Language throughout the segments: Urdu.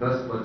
10:10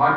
8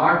8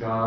4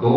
2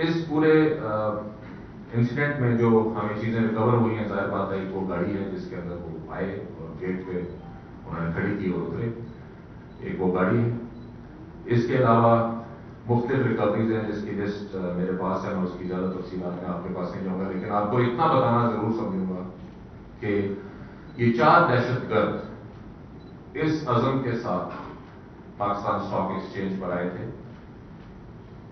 اس پورے انسیڈنٹ میں جو ہمیں چیزیں ریکور ہوئی ہیں، ظاہر بات ہے ایک وہ گاڑی ہے جس کے اندر وہ آئے اور گیٹ پہ انہوں نے کھڑی کی اور اترے، ایک وہ گاڑی ہے۔ اس کے علاوہ مختلف ریکوریز ہیں جس کی لسٹ میرے پاس ہے، میں اس کی زیادہ تفصیلات میں آپ کے پاس نہیں جاؤں گا، لیکن آپ کو اتنا بتانا ضرور سمجھوں گا کہ یہ 4 دہشت گرد اس عزم کے ساتھ پاکستان اسٹاک ایکسچینج پر آئے تھے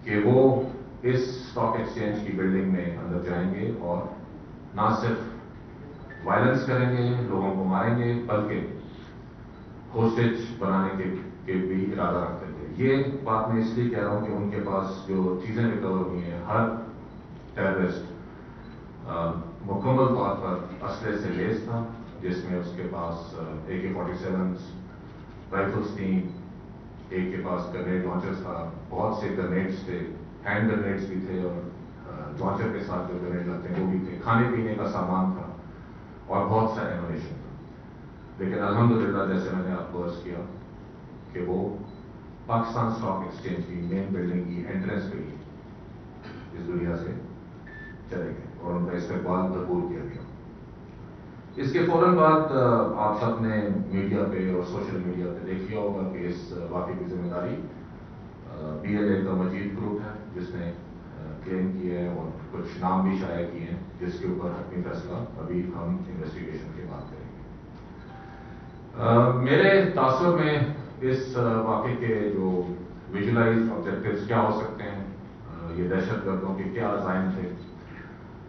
کہ وہ اس اسٹاک ایکسچینج کی بلڈنگ میں اندر جائیں گے اور نہ صرف وائلنس کریں گے، لوگوں کو ماریں گے، بلکہ ہوسٹیج بنانے کے بھی ارادہ رکھتے تھے۔ یہ بات میں اس لیے کہہ رہا ہوں کہ ان کے پاس جو چیزیں ریکور ہوئی ہیں، ہر ٹیررسٹ مکمل طور پر اسلحے سے لیس تھا، جس میں اس کے پاس AK-47 رائفلس تھیں، ایک کے پاس گرنیڈ لانچرز تھا، بہت سے گرنیڈز تھے، ہینڈ گرنیڈز بھی تھے اور لانچر کے ساتھ جو گرنیڈ لگتے ہیں وہ بھی تھے، کھانے پینے کا سامان تھا اور بہت سا ایمونیشن تھا۔ لیکن الحمدللہ جیسے میں نے آپ کو عرض کیا کہ وہ پاکستان اسٹاک ایکسچینج کی مین بلڈنگ کی انٹرنس پہ ہی اس دنیا سے چلے گئے اور ان کا استقبال بھرپور کیا گیا۔ اس کے فوراً بعد آپ سب نے میڈیا پہ اور سوشل میڈیا پہ دیکھ لیا ہوگا کہ اس واقعے کی ذمہ داری PLA کا مجید گروپ ہے، جس نے کلیم کیے ہیں اور کچھ نام بھی شائع کیے ہیں، جس کے اوپر حتمی فیصلہ ابھی ہم انویسٹیگیشن کی بات کریں گے۔ میرے تاثر میں اس واقعے کے جو ویژولائز آبجیکٹیوز کیا ہو سکتے ہیں، یہ دہشت گردوں کے کیا عزائم تھے،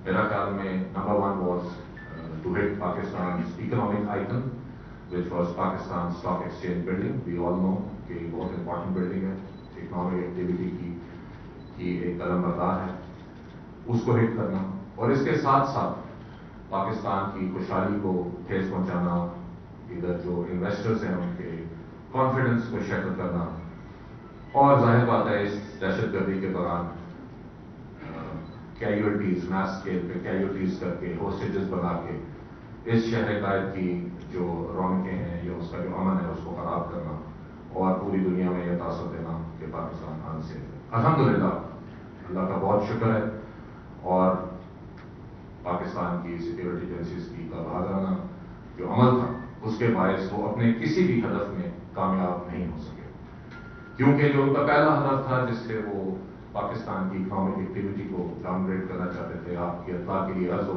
میرا خیال میں number 1 was to hit Pakistan's economic icon, which was Pakistan Stock Exchange building. We all know کہ بہت امپورٹنٹ بلڈنگ ہے، اکنامک ایکٹیویٹی کی ایک قلم بردار ہے، اس کو ہٹ کرنا اور اس کے ساتھ ساتھ پاکستان کی خوشحالی کو ٹھیس پہنچانا، ادھر جو انویسٹرز ہیں ان کے کانفیڈنس کو شیٹر کرنا، اور ظاہر بات ہے اس دہشت گردی کے دوران کیجویلٹیز، میس اسکیل پہ کیجویلٹیز کر کے، ہوسٹیجز بنا کے اس شہر قائد کی جو رونقیں ہیں یا اس کا جو امن ہے اس کو خراب کرنا اور پوری دنیا میں یہ تاثر دینا کہ پاکستان امن سے ہے۔ الحمدللہ اللہ کا بہت شکر ہے، اور پاکستان کی سیکورٹی ایجنسیز کی بہادرانہ جو عمل تھا اس کے باعث وہ اپنے کسی بھی ہدف میں کامیاب نہیں ہو سکے، کیونکہ جو ان کا پہلا ہدف تھا جس سے وہ پاکستان کی اکنامک ایکٹیویٹی کو ڈاؤن گریڈ کرنا چاہتے تھے، آپ کی اطلاع کے لیے عرض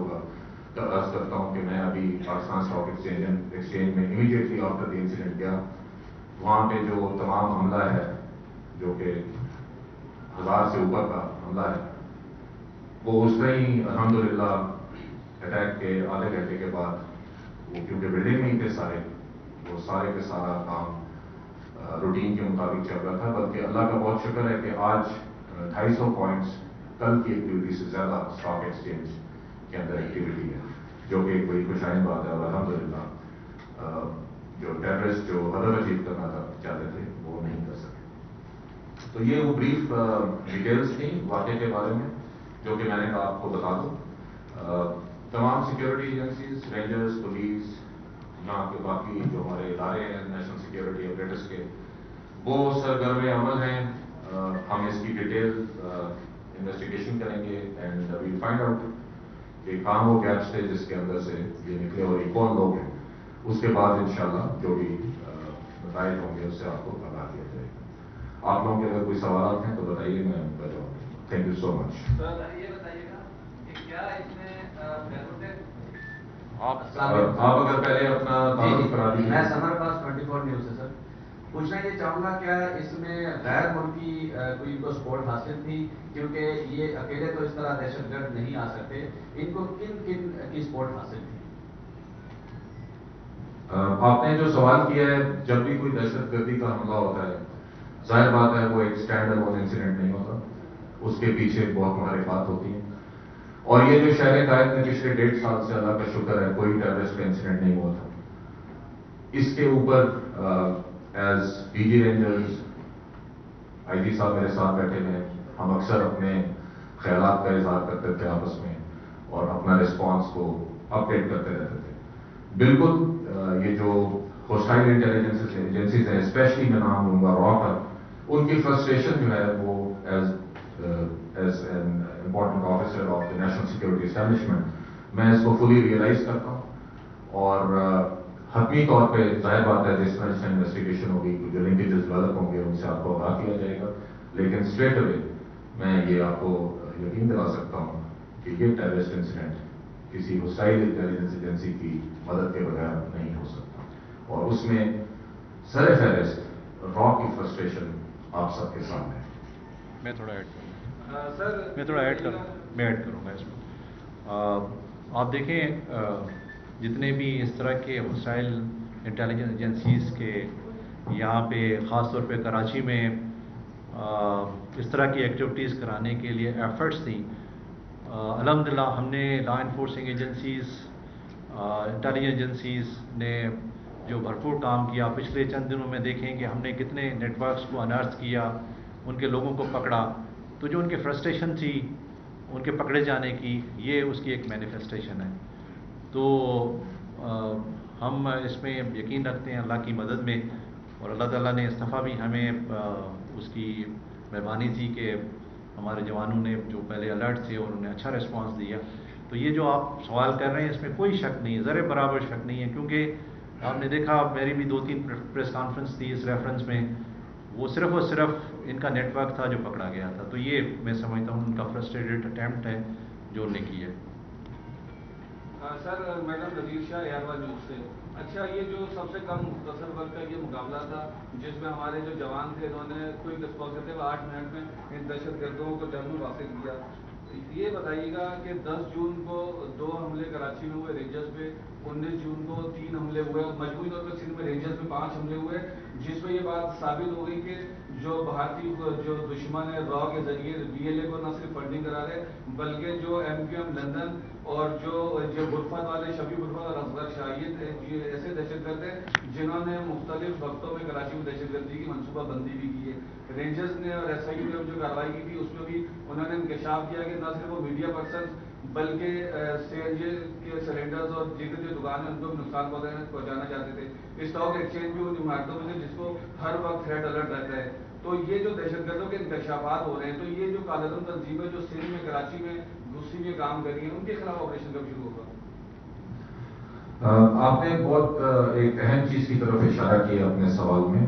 کرتا ہوں کہ میں ابھی پاکستان اسٹاک ایکسچینج میں امیڈیٹلی آفٹر دی انسیڈنٹ گیا، وہاں پہ جو تمام عملہ ہے جو کہ 1000 سے اوپر کا عملہ ہے، وہ اس طرح ہی الحمدللہ اٹیک کے آدھے گھنٹے کے بعد وہ کیونکہ بلڈنگ میں ہی تھے سارے، وہ سارے کے سارا کام روٹین کے مطابق چل رہا تھا، بلکہ اللہ کا بہت شکر ہے کہ آج 250 پوائنٹس کل کی ایکٹیویٹی سے زیادہ اسٹاک ایکسچینج کے اندر ایکٹیویٹی ہے، جو کہ ایک بڑی خوشائن بات ہے، اور الحمدللہ جو ٹیررسٹ جو ہدف اچیو کرنا چاہتے تھے وہ نہیں کر سکے۔ تو یہ وہ بریف ڈیٹیلز تھیں واقعے کے بارے میں جو کہ میں نے کہا آپ کو بتا دوں۔ تمام سیکورٹی ایجنسیز، رینجرز، پولیس، یہاں کے باقی جو ہمارے ادارے ہیں نیشنل سیکورٹی اپریٹس کے، وہ سرگرم عمل ہیں۔ ہم اس کی ڈیٹیل انویسٹیگیشن کریں گے اینڈ ویل فائنڈ آؤٹ کہ کہاں وہ گیپس تھے جس کے اندر سے یہ نکلے اور یہ کون لوگ ہیں۔ اس کے بعد انشاءاللہ جو بھی نتائج ہوں گے اس سے آپ کو آگاہ کیا جائے گا۔ آپ لوگوں کے اگر کوئی سوالات ہیں تو بتائیے، میں ان کا جواب دوں گا۔ تھینک یو سو مچ۔ یہ بتائیے گا کہ کیا اس میں آپ اگر پہلے اپنا تعارف کرا دیجیے۔ میں سمر پاس 24 نیوز سے سر پوچھنا یہ چاہوں گا، کیا اس میں غیر ملکی کوئی ان کو سپورٹ حاصل تھی؟ کیونکہ یہ اکیلے تو اس طرح دہشت گرد نہیں آ سکتے، ان کو کن کن کی سپورٹ حاصل تھی؟ آپ نے جو سوال کیا ہے، جب بھی کوئی دہشت گردی کا حملہ ہوتا ہے ظاہر بات ہے وہ ایک اسٹینڈ الون انسیڈنٹ نہیں ہوتا، اس کے پیچھے بہت محرکات ہوتی ہیں، اور یہ جو شہر قائد میں پچھلے 1.5 سال سے اللہ کا شکر ہے کوئی ٹیررسٹ کا انسیڈنٹ نہیں ہوا تھا۔ اس کے اوپر ایز DG رینجرز IG صاحب میرے ساتھ بیٹھے ہیں، ہم اکثر اپنے خیالات کا اظہار کرتے تھے آپس میں اور اپنا ریسپانس کو اپڈیٹ کرتے رہتے تھے۔ بالکل یہ جو ہوسٹائل انٹیلیجنس ایجنسیز ہیں، اسپیشلی میں نام لوں گا را کا، ان کی فرسٹریشن جو ہے وہ as an of the national security establishment, میں اس کو فلی ریئلائز کرتا ہوں، اور حتمی طور پہ ظاہر بات ہے جس طرح انویسٹیگیشن ہوگی، جو لنکیجز ڈیولپ ہوں گے ان سے آپ کو آگاہ کیا جائے گا، لیکن اسٹریٹ اوے میں یہ آپ کو یقین دلا سکتا ہوں کہ یہ ٹیررسٹ انسیڈنٹ کسی ہوسٹائل انٹیلیجنس ایجنسی کی مدد کے بغیر نہیں ہو سکتا، اور اس میں سر فہرست را کی فرسٹریشن آپ سب کے سامنے ہے۔ میں تھوڑا ایڈ کروں گا اس میں۔ آپ دیکھیں جتنے بھی اس طرح کے ہوسٹائل انٹیلیجنس ایجنسیز کے یہاں پہ خاص طور پہ کراچی میں اس طرح کی ایکٹیویٹیز کرانے کے لیے ایفرٹس تھیں، الحمدللہ ہم نے law enforcing agencies, intelligence agencies نے جو بھرپور کام کیا۔ پچھلے چند دنوں میں دیکھیں کہ ہم نے کتنے نیٹ ورکس کو انرتھ کیا، ان کے لوگوں کو پکڑا، تو جو ان کی فرسٹریشن تھی ان کے پکڑے جانے کی، یہ اس کی ایک مینیفیسٹیشن ہے۔ تو ہم اس میں یقین رکھتے ہیں اللہ کی مدد میں، اور اللہ تعالیٰ نے اس دفعہ بھی ہمیں اس کی مہربانی تھی کہ ہمارے جوانوں نے جو پہلے الرٹ تھے اور انہیں اچھا ریسپانس دیا۔ تو یہ جو آپ سوال کر رہے ہیں اس میں کوئی شک نہیں، ذرے برابر شک نہیں ہے، کیونکہ آپ نے دیکھا میری بھی 2-3 پریس کانفرنس تھی اس ریفرنس میں، وہ صرف اور صرف ان کا نیٹ ورک تھا جو پکڑا گیا تھا۔ تو یہ میں سمجھتا ہوں ان کا فرسٹریٹڈ اٹیمپٹ ہے جو انہوں نے کی ہے۔ سر میڈم نذیر شاہ ایروا نیوز سے۔ اچھا، یہ جو سب سے کم مختصر وقت کا یہ مقابلہ تھا جس میں ہمارے جو جوان تھے انہوں نے کوئی ڈسپوزیٹو 8 منٹ میں ان دہشت گردوں کو جنگ میں واقع کیا۔ یہ بتائیے گا کہ 10 جون کو 2 حملے کراچی میں ہوئے رینجرز پہ، 19 جون کو 3 حملے ہوئے، مجموعی طور پر سندھ میں رینجرز میں 5 حملے ہوئے، جس میں یہ بات ثابت ہو گئی کہ جو بھارتی جو دشمن ہے را کے ذریعے BLA کو نہ صرف فنڈنگ کرا رہے بلکہ جو MQM لندن اور جو غرفت والے شبی غرفت اور اصغر شاہ، یہ ایسے دہشت گرد ہیں جنہوں نے مختلف وقتوں میں کراچی میں دہشت گردی کی منصوبہ بندی بھی کی ہے۔ رینجرز نے اور SIU نے جو کارروائی کی تھی اس میں بھی انہوں نے انکشاف کیا کہ نہ صرف وہ میڈیا پرسن بلکہ CNG کے سلنڈرز اور دیگر جو دکانیں ان کو بھی نقصان پہنچانا چاہتے تھے۔ اسٹاک ایکسچینج بھی ان عمارتوں میں سے جس کو ہر وقت تھریٹ الرٹ رہتا ہے۔ تو یہ جو دہشت گردوں کے انکشافات ہو رہے ہیں، تو یہ جو کالعدم تنظیمیں جو سندھ میں کراچی میں گھسی ہوئی کام کر رہی ہیں، ان کے خلاف آپریشن کب شروع ہوگا؟ آپ نے بہت ایک اہم چیز کی طرف اشارہ کیا اپنے سوال میں۔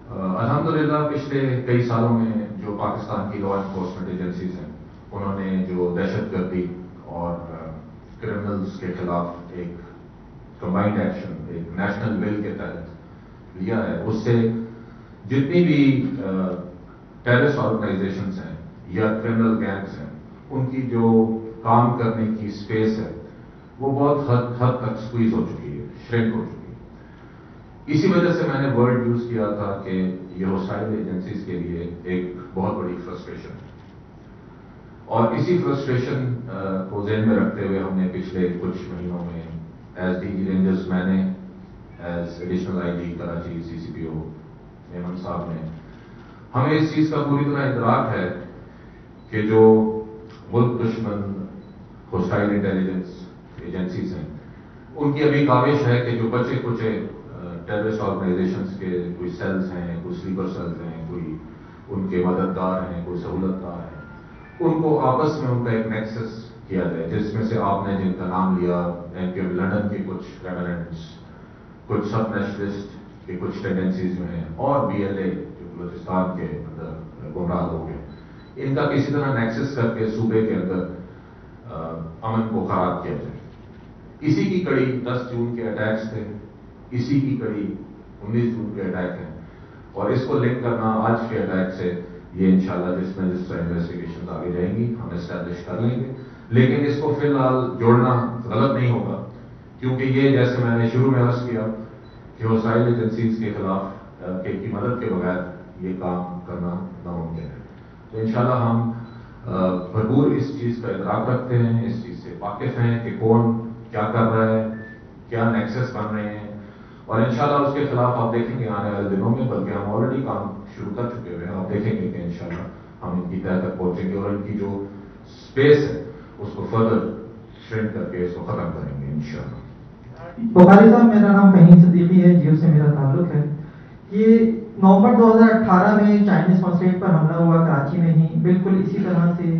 الحمدللہ پچھلے کئی سالوں میں جو پاکستان کی لا انفورسمنٹ ایجنسیز ہیں انہوں نے جو دہشت گردی اور کرمنلز کے خلاف ایک کمبائنڈ ایکشن ایک نیشنل ول کے تحت لیا ہے، اس سے جتنی بھی ٹیررسٹ آرگنائزیشنز ہیں یا کرمنل گینگز ہیں ان کی جو کام کرنے کی اسپیس ہے وہ بہت حد تک سکویز ہو چکی ہے، شرنک ہو چکی ہے۔ اسی وجہ سے میں نے ورڈ یوز کیا تھا کہ یہ ہوسٹائل ایجنسیز کے لیے ایک بہت بڑی فرسٹریشن ہے، اور اسی فرسٹریشن کو ذہن میں رکھتے ہوئے ہم نے پچھلے کچھ مہینوں میں ایز DG رینجرز میں نے as additional IG Karachi CCPO Memon صاحب نے، ہمیں اس چیز کا پوری طرح ادراک ہے کہ جو ملک دشمن ہوسٹائل انٹیلیجنس ایجنسیز ہیں ان کی ابھی کاوش ہے کہ جو بچے کچے ٹیررسٹ آرگنائزیشنز کے کوئی سیلز ہیں، کوئی سلیپر سیلز ہیں، کوئی ان کے مددگار ہیں، کوئی سہولت کار ہیں، ان کو آپس میں ان کا ایک نیکسس کیا جائے، جس میں سے آپ نے جن کا نام لیا MQM لنڈن کے کچھ ریمننٹس، کچھ سب نیشنلسٹ کے کچھ ٹینڈنسیز میں ہیں، اور BLA جو بلوچستان کے اندر گمراہ ہو گئے، ان کا کسی طرح نیکسس کر کے صوبے کے اندر امن کو خراب کیا جائے۔ اسی کی کڑی 10 جون کے اٹیکس تھے، اسی کی کڑی 19 جون کے اٹیک ہیں، اور اس کو لنک کرنا آج کے اٹیک سے یہ انشاءاللہ جس طرح انویسٹیگیشن آگے جائیں گی ہم اسٹیبلش کر لیں گے، لیکن اس کو فی الحال جوڑنا غلط نہیں ہوگا، کیونکہ یہ جیسے میں نے شروع میں عرض کیا کہ ہوسٹائل ایجنسیز کے خلاف کی مدد کے بغیر یہ کام کرنا ناممکن ہے۔ تو انشاءاللہ ہم بھرپور اس چیز کا ادراک رکھتے ہیں، اس چیز سے واقف ہیں کہ کون کیا کر رہا ہے، کیا نیکسس بن رہے ہیں، اور انشاءاللہ اس کے خلاف آپ دیکھیں گے آنے والے دنوں میں، بلکہ ہم آلریڈی کام شروع کر چکے ہوئے ہیں، آپ دیکھیں گے کہ انشاءاللہ ہم ان کی تہہ تک پہنچیں گے اور ان کی جو اسپیس ہے اس کو فردر شرنک کر کے اس کو ختم کریں گے انشاءاللہ۔ بخاری صاحب، میرا نام فہیم صدیقی ہے، جیو سے میرا تعلق ہے۔ یہ نومبر 2018 میں چائنیز قونصلیٹ پر حملہ ہوا کراچی میں ہی، بالکل اسی طرح سے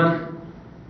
1,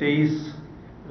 23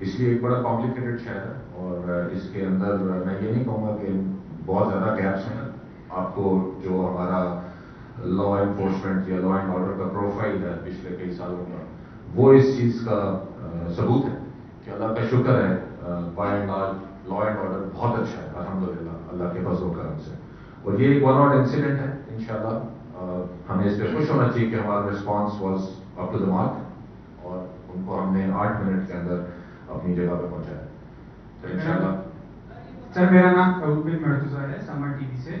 اس لیے ایک بڑا کمپلیکیٹڈ شہر ہے اور اس کے اندر میں یہ نہیں کہوں گا کہ بہت زیادہ گیپس ہیں. آپ کو جو ہمارا لا انفورسمنٹ یا لا اینڈ آرڈر کا پروفائل ہے پچھلے کئی سالوں کا, وہ اس چیز کا ثبوت ہے کہ اللہ کا شکر ہے by and large law and order بہت اچھا ہے الحمدللہ اللہ کے فضل و کرم سے. اور یہ ایک ون آؤٹ انسیڈنٹ ہے. انشاءاللہ ہمیں اس پہ خوش ہونا چاہیے کہ ہمارا response was up to the mark اور ان کو ہم نے 8 منٹ کے اندر اپنی جگہ پہ پہنچایا. تو انشاءاللہ. سر میرا نام بن مرتضیٰ ہے, سمر ٹی وی سے.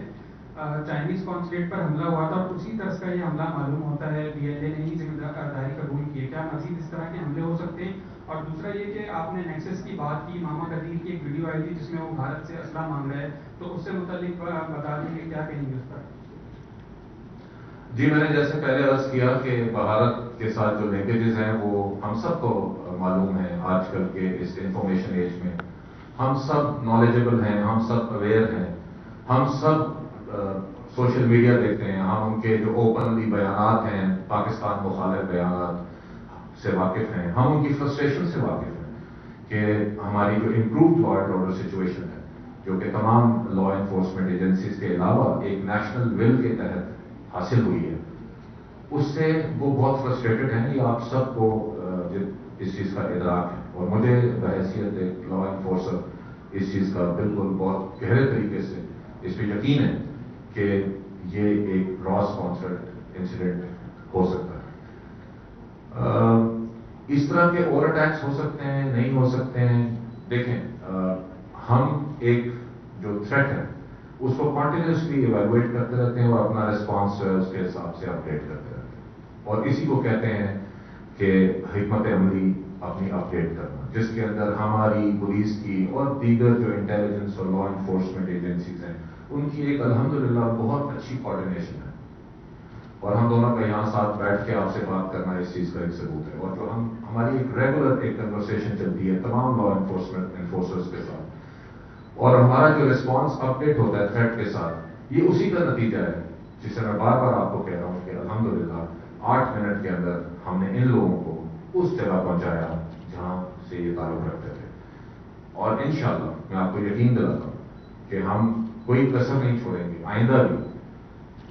چائنیز کانسولیٹ پر حملہ ہوا تھا اور اسی طرح کا یہ حملہ معلوم ہوتا ہے PLA نے ہی ذمہ داری قبول کی ہے. کیا مزید اس طرح کے حملے ہو سکتے ہیں؟ اور دوسرا یہ کہ آپ نے نیکسس کی بات کی, ماما قدیر کی ایک ویڈیو آئی تھی جس میں وہ بھارت سے اسلحہ مانگ رہے ہیں, تو اس سے متعلق بتا دیں کہ کیا کہیں گے اس پر؟ جی میں نے جیسے پہلے عرض کیا کہ بھارت کے ساتھ جو لنکیجز ہیں وہ ہم سب کو معلوم ہے. آج کل کے اس انفارمیشن ایج میں ہم سب نالجبل ہیں, ہم سب اویئر ہیں, ہم سب سوشل میڈیا دیکھتے ہیں, ہم ان کے جو اوپنلی بیانات ہیں پاکستان مخالف بیانات سے واقف ہیں, ہم ان کی فرسٹریشن سے واقف ہیں کہ ہماری جو improved law and order situation ہے جو کہ تمام لا انفورسمنٹ ایجنسیز کے علاوہ ایک نیشنل ول کے تحت حاصل ہوئی ہے, اس سے وہ بہت فرسٹریٹڈ ہیں. یہ آپ سب کو اس چیز کا ادراک ہے اور مجھے بحیثیت ایک لا انفورسر اس چیز کا بالکل بہت گہرے طریقے سے اس پہ یقین ہے کہ یہ ایک را اسپانسرڈ انسیڈنٹ ہو سکتا ہے. اس طرح کے اور اٹیکس ہو سکتے ہیں, نہیں ہو سکتے ہیں. دیکھیں ہم ایک جو تھریٹ ہے اس کو کنٹینیوسلی ایویلویٹ کرتے رہتے ہیں اور اپنا ریسپانس اس کے حساب سے اپڈیٹ کرتے رہتے ہیں, اور اسی کو کہتے ہیں کہ حکمت عملی اپنی اپڈیٹ کرنا, جس کے اندر ہماری پولیس کی اور دیگر جو انٹیلیجنس اور لا انفورسمنٹ ایجنسیز ہیں ان کی ایک الحمدللہ بہت اچھی کوآرڈینیشن ہے. اور ہم دونوں کا یہاں ساتھ بیٹھ کے آپ سے بات کرنا اس چیز کا ایک ثبوت ہے. اور جو ہماری ایک ریگولر ایک کنورسیشن چلتی ہے تمام لا انفورسمنٹ انفورسرز کے ساتھ, اور ہمارا جو رسپانس اپڈیٹ ہوتا ہے تھریٹ کے ساتھ, یہ اسی کا نتیجہ ہے جسے میں بار بار آپ کو کہہ رہا ہوں کہ الحمدللہ 8 منٹ کے اندر ہم نے ان لوگوں کو اس جگہ پہنچایا جہاں سے یہ تعلق رکھتے تھے. اور انشاءاللہ میں آپ کو یقین دلاتا ہوں کہ ہم کوئی کسر نہیں چھوڑیں گے. آئندہ بھی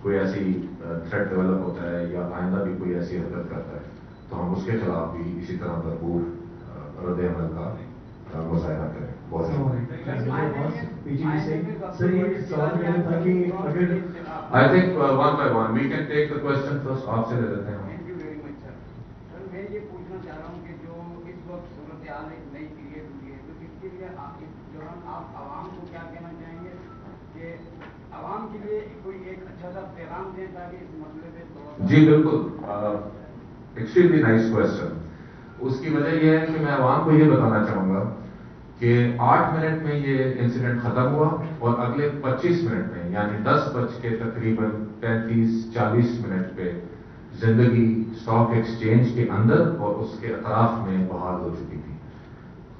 کوئی ایسی تھریٹ ڈیولپ ہوتا ہے یا آئندہ بھی کوئی ایسی حرکت کرتا ہے تو ہم اس کے خلاف بھی اسی طرح بھرپور رد عمل کا مظاہرہ کریں. بہت I think one by one we can take the question first. آپ سے لے لیتے ہیں. میں یہ پوچھنا چاہ رہا ہوں کہ جو اس وقت صورتحال ایک نئی کریٹ ہوئی ہے, تو اس کے لیے اس دوران آپ عوام کو کیا کہنا چاہیں گے کہ عوام کے لیے کوئی ایک اچھا سا پیغام دیں تاکہ اس مسئلے پہ؟ جی بالکل, ایکسٹریملی نائس کوشچن. اس کی وجہ یہ ہے کہ میں عوام کو یہ بتانا چاہوں گا کہ 8 منٹ میں یہ انسیڈنٹ ختم ہوا اور اگلے 25 منٹ میں یعنی 10 بج کے تقریباً 35-40 منٹ پہ زندگی اسٹاک ایکسچینج کے اندر اور اس کے اطراف میں بحال ہو چکی تھی.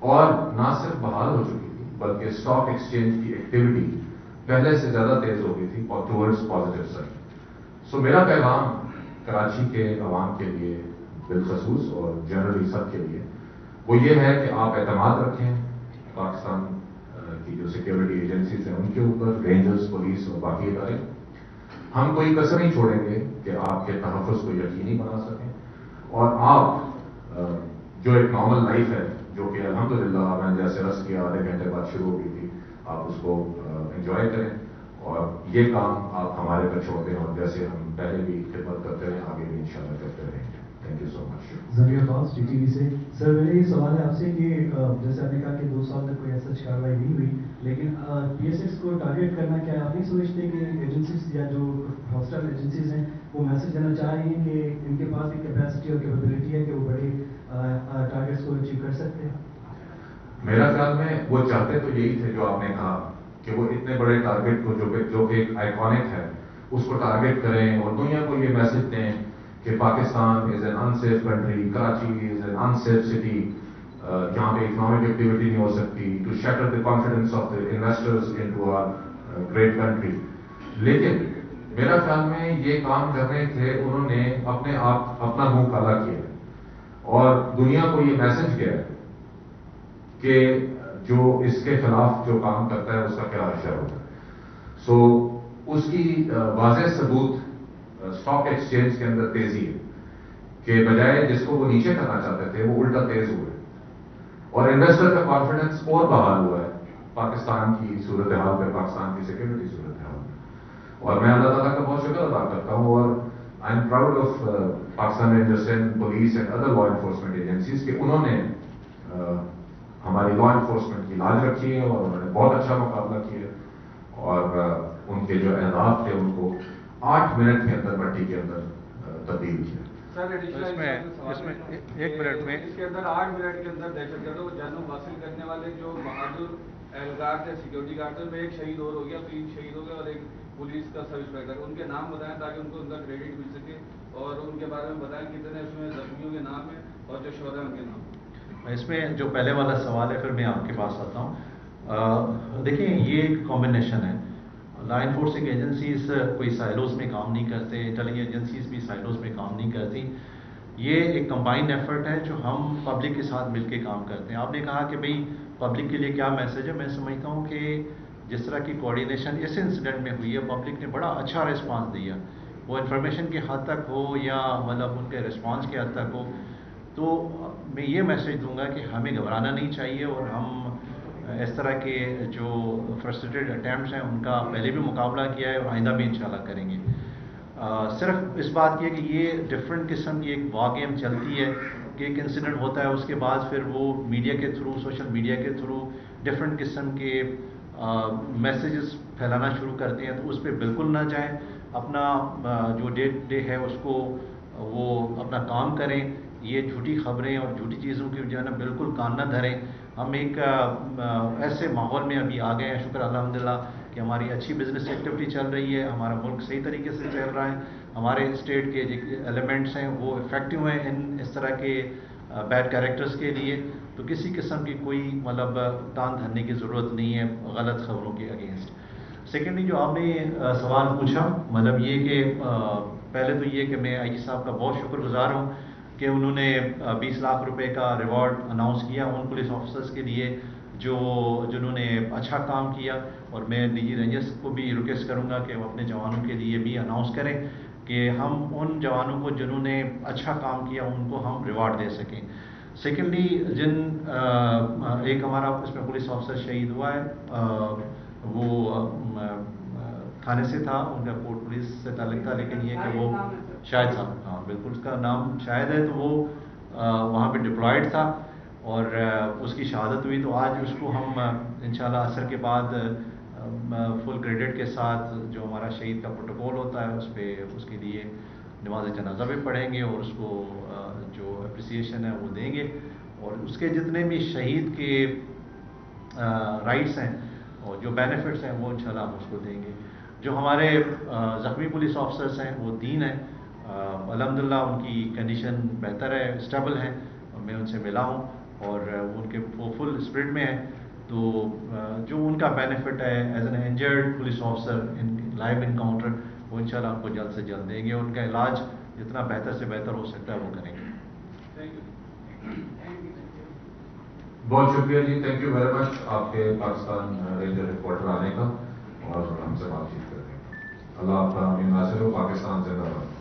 اور نہ صرف بحال ہو چکی تھی بلکہ اسٹاک ایکسچینج کی ایکٹیویٹی پہلے سے زیادہ تیز ہو گئی تھی اور ٹورڈز پازیٹیو سائڈ. سو میرا پیغام کراچی کے عوام کے لیے بالخصوص اور جنرلی سب کے لیے وہ یہ ہے کہ آپ اعتماد رکھیں پاکستان کی جو سیکیورٹی ایجنسیز ہیں ان کے اوپر, رینجرز, پولیس اور باقی ادارے. ہم کوئی کسر نہیں چھوڑیں گے کہ آپ کے تحفظ کو یقینی بنا سکیں اور آپ جو ایک نارمل لائف ہے جو کہ الحمدللہ میں نے جیسے عرض کیا آدھے گھنٹے بعد شروع ہو گئی تھی, آپ اس کو انجوائے کریں اور یہ کام آپ ہمارے پر چھوڑ دیں اور جیسے ہم پہلے بھی خدمت کرتے رہے آگے بھی انشاءاللہ کرتے رہیں گے. تھینک یو سو مچ. ضمیر عباس TTV سے. سر میرا یہ سوال ہے آپ سے کہ جیسے آپ نے کہا کہ 2 سال تک کوئی ایسا کارروائی نہیں ہوئی, لیکن PSX کو ٹارگیٹ کرنا کیا آپ نہیں سمجھتے کہ ایجنسیز یا جو ہاسٹل ایجنسیز ہیں وہ میسج دینا چاہ رہی ہیں کہ ان کے پاس بھی کیپیسٹی اور کیپیبلٹی ہے کہ وہ بڑے ٹارگیٹس کو اچیو کر سکتے ہیں؟ میرا خیال میں وہ چاہتے تو یہی تھے جو آپ نے کہا کہ وہ اتنے بڑے ٹارگیٹ کو جو کہ ایک آئیکونک ہے اس کو ٹارگیٹ کریں اور دنیا کو یہ میسج دیں کہ Pakistan is an unsafe country, Karachi is an unsafe city, جہاں پہ اکنامک ایکٹیویٹی نہیں ہو سکتی, to shatter the confidence of the investors into our great country. لیکن میرا خیال میں یہ کام کر رہے تھے انہوں نے اپنے آپ اپنا منہ کالا کیا اور دنیا کو یہ میسج گیا کہ جو اس کے خلاف جو کام کرتا ہے اس کا کیا اشر ہوتا ہے. سو اس کی واضح ثبوت اسٹاک ایکسچینج کے اندر تیزی ہے کہ بجائے جس کو وہ نیچے کرنا چاہتے تھے وہ الٹا تیز ہوئے اور انویسٹر کا کانفیڈنس اور بحال ہوا ہے پاکستان کی صورتحال پہ, پاکستان کی سیکورٹی صورتحال پہ. اور میں اللہ تعالیٰ کا بہت شکر ادا کرتا ہوں اور I am proud of Pakistan rangers and police and other law enforcement agencies کہ انہوں نے ہماری لا انفورسمنٹ کی لاج رکھی ہے اور انہوں نے بہت اچھا مقابلہ کیا اور ان کے جو اہداف تھے ان کو 8 منٹ کے اندر مٹی کے اندر تبدیل کیا. سر اس میں 1 منٹ میں اس کے اندر 8 منٹ کے اندر دہشت گردوں کو جانوں حاصل کرنے والے جو بہادر اہلکار تھے, سیکورٹی گارڈ تھے, ان میں ایک شہید اور ہو گیا, 3 شہید ہو گئے اور ایک پولیس کا سب انسپیکٹر. ان کے نام بتائیں تاکہ ان کو ان کا کریڈٹ مل سکے اور ان کے بارے میں بتائیں کتنے اس میں زخمیوں کے نام ہیں اور جو شہدا ان کے نام. اس میں جو پہلے والا سوال ہے پھر میں آپ کے پاس آتا ہوں. دیکھیں یہ ایک کمبینیشن ہے. لا انفورسنگ ایجنسیز کوئی سائلوز میں کام نہیں کرتے, انٹیلیجنس ایجنسیز بھی سائلوز میں کام نہیں کرتی. یہ ایک کمبائنڈ ایفرٹ ہے جو ہم پبلک کے ساتھ مل کے کام کرتے ہیں. آپ نے کہا کہ بھئی پبلک کے لیے کیا میسج ہے. میں سمجھتا ہوں کہ جس طرح کی کوآرڈینیشن اس انسیڈنٹ میں ہوئی ہے, پبلک نے بڑا اچھا ریسپانس دیا. وہ انفارمیشن کی حد تک ہو یا مطلب ان کے ریسپانس کی حد تک ہو, تو میں یہ میسج دوں گا کہ ہمیں گھبرانا نہیں چاہیے اور ہم اس طرح کے جو فرسٹریٹڈ اٹیمپٹس ہیں ان کا پہلے بھی مقابلہ کیا ہے اور آئندہ بھی انشاءاللہ کریں گے. صرف اس بات کی ہے کہ یہ ڈفرینٹ قسم کی ایک واقع چلتی ہے کہ ایک انسیڈنٹ ہوتا ہے, اس کے بعد پھر وہ میڈیا کے تھرو, سوشل میڈیا کے تھرو ڈفرینٹ قسم کے میسیجز پھیلانا شروع کرتے ہیں. تو اس پہ بالکل نہ جائیں. اپنا جو ڈے ہے اس کو وہ اپنا کام کریں. یہ جھوٹی خبریں اور جھوٹی چیزوں کی جو ہے نا بالکل کان نہ دھریں. ہم ایک ایسے ماحول میں ابھی آ گئے ہیں, شکر الحمدللہ کہ ہماری اچھی بزنس ایکٹیویٹی چل رہی ہے, ہمارا ملک صحیح طریقے سے چل رہا ہے, ہمارے اسٹیٹ کے جو ایلیمنٹس ہیں وہ افیکٹو ہیں ان اس طرح کے بیڈ کیریکٹرز کے لیے. تو کسی قسم کی کوئی مطلب تان دھرنے کی ضرورت نہیں ہے غلط خبروں کے اگینسٹ. سیکنڈلی جو آپ نے سوال پوچھا, مطلب یہ کہ پہلے تو یہ کہ میں آئی جی صاحب کا بہت شکر گزار ہوں کہ انہوں نے 20 لاکھ روپے کا ریوارڈ اناؤنس کیا ان پولیس آفیسرز کے لیے جنہوں نے اچھا کام کیا. اور میں ڈی جی رینجرز کو بھی ریکویسٹ کروں گا کہ وہ اپنے جوانوں کے لیے بھی اناؤنس کریں کہ ہم ان جوانوں کو جنہوں نے اچھا کام کیا ان کو ہم ریوارڈ دے سکیں. سیکنڈلی ایک ہمارا اس میں پولیس آفیسر شہید ہوا ہے, وہ تھانے سے تھا, ان کا پورٹ پولیس سے تعلق تھا, لیکن یہ کہ وہ شاہد صاحب, ہاں بالکل اس کا نام شاہد ہے, تو وہ وہاں پہ ڈپلائڈ تھا اور اس کی شہادت ہوئی. تو آج اس کو ہم انشاءاللہ عصر کے بعد فل کریڈٹ کے ساتھ جو ہمارا شہید کا پروٹوکول ہوتا ہے اس پہ اس کے لیے نماز جنازہ بھی پڑھیں گے اور اس کو جو اپریسیشن ہے وہ دیں گے. اور اس کے جتنے بھی شہید کے رائٹس ہیں اور جو بینیفٹس ہیں وہ انشاءاللہ ہم اس کو دیں گے. جو ہمارے زخمی پولیس آفیسرس ہیں وہ 3 ہیں, الحمدللہ ان کی کنڈیشن بہتر ہے, اسٹیبل ہیں. میں ان سے ملا ہوں اور ان کے وہ فل اسپرٹ میں ہیں. تو جو ان کا بینیفٹ ہے as an injured police officer in live encounter, وہ انشاءاللہ ہم کو جلد سے جلد دیں گے. ان کا علاج جتنا بہتر سے بہتر ہو سکتا ہے وہ کریں گے. بہت شکریہ جی, تھینک یو ویری مچ آپ کے پاکستان رینجر ہیڈ کوارٹر آنے کا اور ہم سے بات چیت کرنے کا. اللہ آپ کا امین ناصر ہو. پاکستان زندہ باد.